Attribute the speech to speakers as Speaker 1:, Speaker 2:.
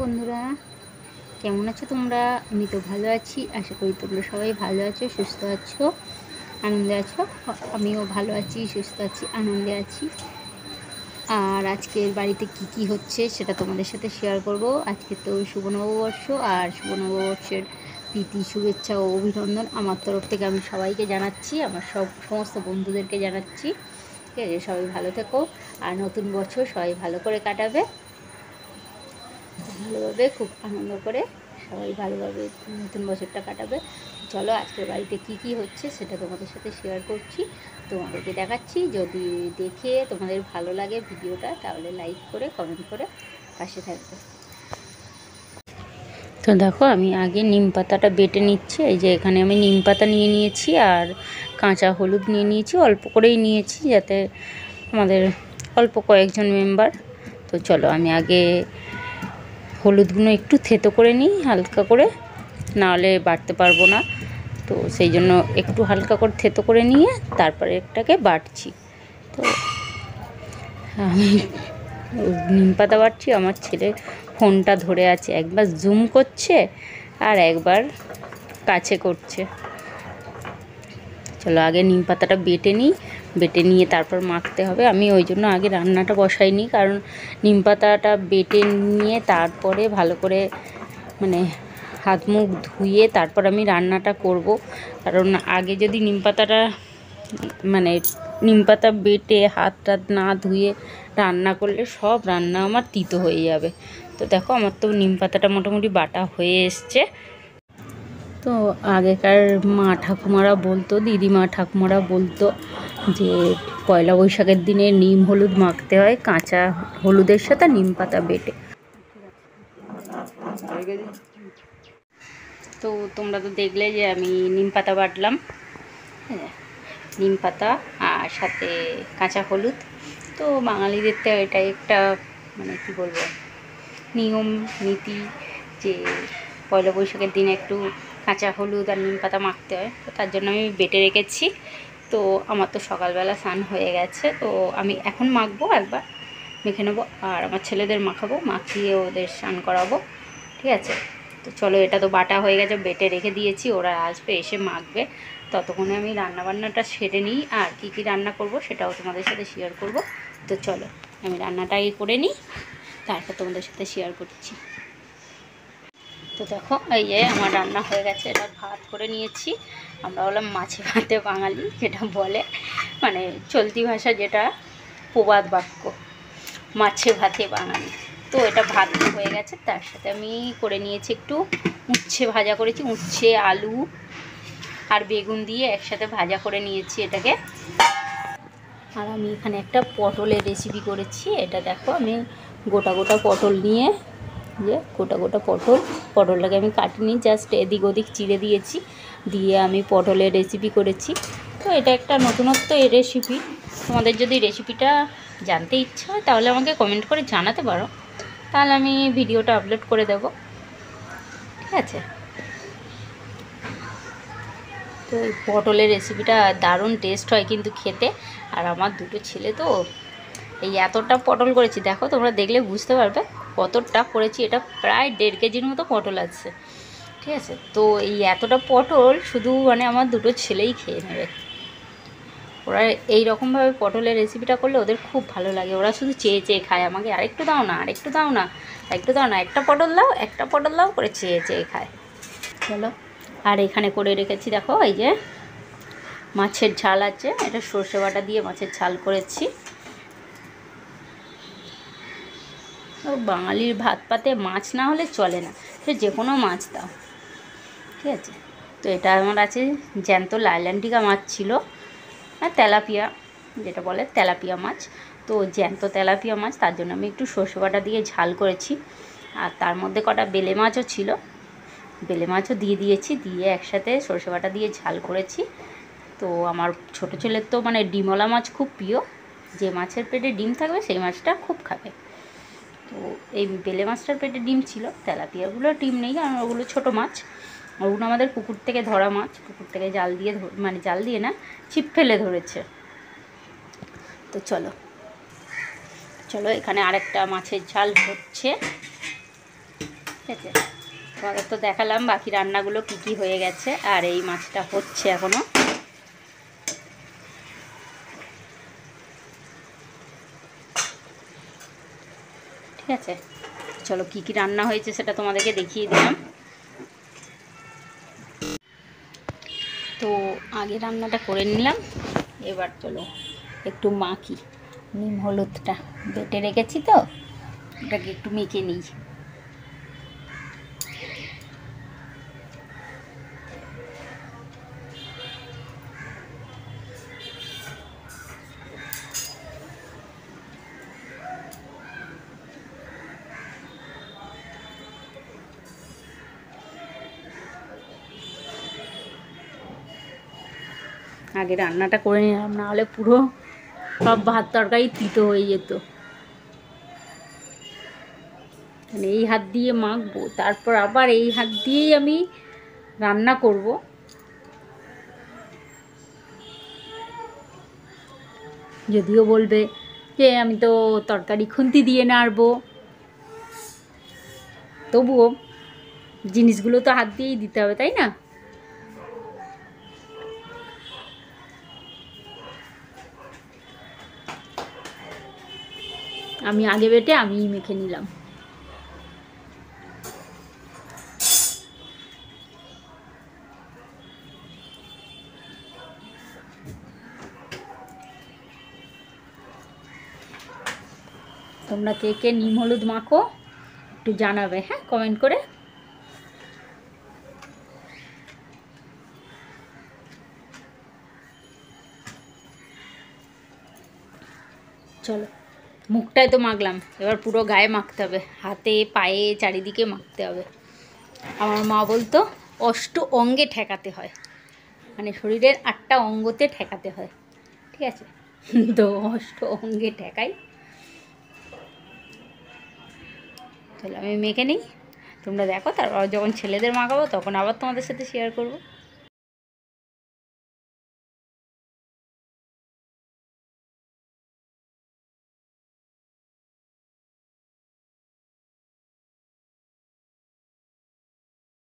Speaker 1: বন্ধুরা, কেমন আছো তোমরা? আমি তো ভালো আছি। আশা করি তোমরা সবাই ভালো আছো, সুস্থ আছো, আনন্দে আছো। আমিও ভালো আছি, সুস্থ আছি, আনন্দে আছি। আর আজকের বাড়িতে কি হচ্ছে সেটা তোমাদের সাথে শেয়ার করব। আজকে তো শুভ নববর্ষ, আর শুভ নববর্ষের প্রীতি, শুভেচ্ছা ও অভিনন্দন আমার তরফ থেকে আমি সবাইকে জানাচ্ছি, আমার সমস্ত বন্ধুদেরকে জানাচ্ছি। ঠিক আছে, সবাই ভালো থেকো। আর নতুন বছর সবাই ভালো করে কাটাবে, ভালোভাবে, খুব আনন্দ করে সবাই ভালোভাবে নতুন বছরটা কাটাবে। চলো আজকের বাড়িতে কি হচ্ছে সেটা তোমাদের সাথে শেয়ার করছি, তোমাদেরকে দেখাচ্ছি। যদি দেখে তোমাদের ভালো লাগে ভিডিওটা, তাহলে লাইক করে কমেন্ট করে পাশে থাকবে। তো দেখো, আমি আগে নিম পাতাটা বেটে নিচ্ছি। এই যে এখানে আমি নিম পাতা নিয়ে নিয়েছি আর কাঁচা হলুদ নিয়ে নিয়েছি, অল্প করেই নিয়েছি যাতে আমাদের অল্প কয়েকজন মেম্বার। তো চলো আমি আগে হলুদগুলো একটু থেতো করে নিই হালকা করে, নাহলে বাটতে পারবো না। তো সেই জন্য একটু হালকা করে থেতো করে নিয়ে তারপরে একটাকে বাটছি। তো আমি নিম পাতা বাটছি, আমার ছেলে ফোনটা ধরে আছে, একবার জুম করছে আর একবার কাছে করছে। চলো আগে নিম পাতাটা বেটে নিই, বেটে নিয়ে তারপর মাখতে হবে। আমি ওই জন্য আগে রান্নাটা বসাইনি, কারণ নিম পাতাটা বেটে নিয়ে তারপরে ভালো করে মানে হাত মুখ ধুয়ে তারপর আমি রান্নাটা করব। কারণ আগে যদি নিম পাতাটা মানে নিম পাতা বেটে হাত টাত না ধুয়ে রান্না করলে সব রান্না আমার তিতো হয়ে যাবে। তো দেখো আমার তো নিম পাতাটা মোটামুটি বাটা হয়ে এসছে। তো আগেকার মা ঠাকুমারা বলতো, দিদিমা ঠাকুমারা বলতো যে পয়লা বৈশাখের দিনে নিম হলুদ মাখতে হয় কাঁচা হলুদের সাথে নিম পাতা বেটে। তো তোমরা তো দেখলে যে আমি নিম পাতা বাটলাম, হ্যাঁ, নিম পাতা আর সাথে কাঁচা হলুদ। তো বাঙালিদের তো এটাই একটা মানে কী বলবো নিয়ম নীতি, যে পয়লা বৈশাখের দিনে একটু কাঁচা হলুদ আর নিম পাতা মাখতে হয়। তো তার জন্য আমি বেটে রেখেছি। তো আমার তো সকালবেলা স্নান হয়ে গেছে, তো আমি এখন মাখবো, একবার মেখে নেবো আর আমার ছেলেদের মাখাবো, মাখিয়ে ওদের স্নান করাবো। ঠিক আছে, তো চলো এটা তো বাটা হয়ে গেছে, বেটে রেখে দিয়েছি, ওরা আসবে এসে মাখবে। ততক্ষণে আমি রান্নাবান্নাটা সেরে নিই, আর কি রান্না করব সেটাও তোমাদের সাথে শেয়ার করব। তো চলো আমি রান্নাটা করে নিই, তারপর তোমাদের সাথে শেয়ার করছি। তো দেখো এই যে আমার রান্না হয়ে গেছে, এটা ভাত করে নিয়েছি। আমরা বললাম মাছে ভাতে বাঙালি, যেটা বলে মানে চলতি ভাষা, যেটা প্রবাদ বাক্য, মাছে ভাতে বাঙালি। তো এটা ভাত হয়ে গেছে, তার সাথে আমি করে নিয়েছি একটু উচ্ছে ভাজা করেছি, উচ্ছে আলু আর বেগুন দিয়ে একসাথে ভাজা করে নিয়েছি এটাকে। আর আমি এখানে একটা পটলের রেসিপি করেছি। এটা দেখো, আমি গোটা গোটা পটল নিয়ে, যে গোটা গোটা পটলটাকে আমি কাটিনি, জাস্ট এদিক ওদিক চিড়ে দিয়েছি, দিয়ে আমি পটলের রেসিপি করেছি। তো এটা একটা নতুনত্ব এই রেসিপি। তোমাদের যদি রেসিপিটা জানতে ইচ্ছা হয় তাহলে আমাকে কমেন্ট করে জানাতে পারো, তাহলে আমি ভিডিওটা আপলোড করে দেব। ঠিক আছে, তো এই পটলের রেসিপিটা দারুণ টেস্ট হয় কিন্তু খেতে। আর আমার দুটো ছেলে তো এই এতটা পটল করেছি, দেখো তোমরা দেখলে বুঝতে পারবে কতটা করেছি। এটা প্রায় 1.5 কেজির মতো পটল আছে। ঠিক আছে, তো এই এতটা পটল শুধু মানে আমার দুটো ছেলেই খেয়ে নেবে। ওরা এই রকমভাবে পটলের রেসিপিটা করলে ওদের খুব ভালো লাগে, ওরা শুধু চেয়ে চেয়ে খায়, আমাকে আরেকটু দাও না, আরেকটু দাও না, একটু দাও না, একটা পটল দাও করে চেয়ে চেয়ে খায়। চলো, আর এখানে করে রেখেছি দেখো, এই যে মাছের ঝাল আছে, এটা সর্ষে বাটা দিয়ে মাছের ঝাল করেছি। ও বাঙালির ভাত পাতে মাছ না হলে চলে না, সে যে কোনো মাছ দাও। ঠিক আছে, তো এটা আমার আছে জ্যান্ত লাইল্যান্ডিকা মাছ ছিল, আর তেলাপিয়া, যেটা বলে তেলাপিয়া মাছ। তো জ্যান্ত তেলাপিয়া মাছ, তার জন্য আমি একটু সর্ষে বাটা দিয়ে ঝাল করেছি। আর তার মধ্যে কটা বেলে মাছও ছিল, বেলে মাছও দিয়ে দিয়েছি, দিয়ে একসাথে সর্ষে বাটা দিয়ে ঝাল করেছি। তো আমার ছোটো ছেলের তো মানে ডিমওয়ালা মাছ খুব প্রিয়, যে মাছের পেটে ডিম থাকবে সেই মাছটা খুব খাবে। তো এই বেলে মাছটার পেটে ডিম ছিল, তেলাপিয়াগুলো ডিম নেই, কারণ ওগুলো ছোটো মাছ, ওগুলো আমাদের পুকুর থেকে ধরা মাছ, পুকুর থেকে জাল দিয়ে মানে জাল দিয়ে না, ছিপ ফেলে ধরেছে। তো চলো চলো এখানে আরেকটা মাছের ঝাল হচ্ছে। ঠিক আছে, তোমাদের তো দেখালাম বাকি রান্নাগুলো কি কি হয়ে গেছে, আর এই মাছটা হচ্ছে এখনও। ঠিক আছে, চলো কি কি রান্না হয়েছে সেটা তোমাদেরকে দেখিয়ে দিলাম। তো আগে রান্নাটা করে নিলাম, এবার চলো একটু মাখি। নিম হলুদটা বেটে রেখেছি, তো এটাকে একটু মেখে নিই। আগে রান্নাটা করে নিলাম, নাহলে পুরো সব ভাত তরকারি তিতো হয়ে যেত। মানে এই হাত দিয়ে মাখবো, তারপর আবার এই হাত দিয়েই আমি রান্না করব। যদিও বলবে যে আমি তো তরকারি খুন্তি দিয়ে নাড়বো, তবুও জিনিসগুলো তো হাত দিয়েই দিতে হবে, তাই না? আমি আগে বেটে আমিই মেখে নিলাম। তোমরা কে কে নিম হলুদ মাখো একটু জানাবে, হ্যাঁ, কমেন্ট করে। চলো, মুখটায় তো মাখলাম, এবার পুরো গায়ে মাখতে হবে, হাতে পায়ে চারিদিকে মাখতে হবে। আমার মা বলতো অষ্ট অঙ্গে ঠেকাতে হয়, মানে শরীরের 8টা অঙ্গতে ঠেকাতে হয়। ঠিক আছে, তো অষ্ট অঙ্গে ঠেকাই। তাহলে আমি মেখে নিই, তোমরা দেখো, তারপর যখন ছেলেদের মাখাবো তখন আবার তোমাদের সাথে শেয়ার করবো।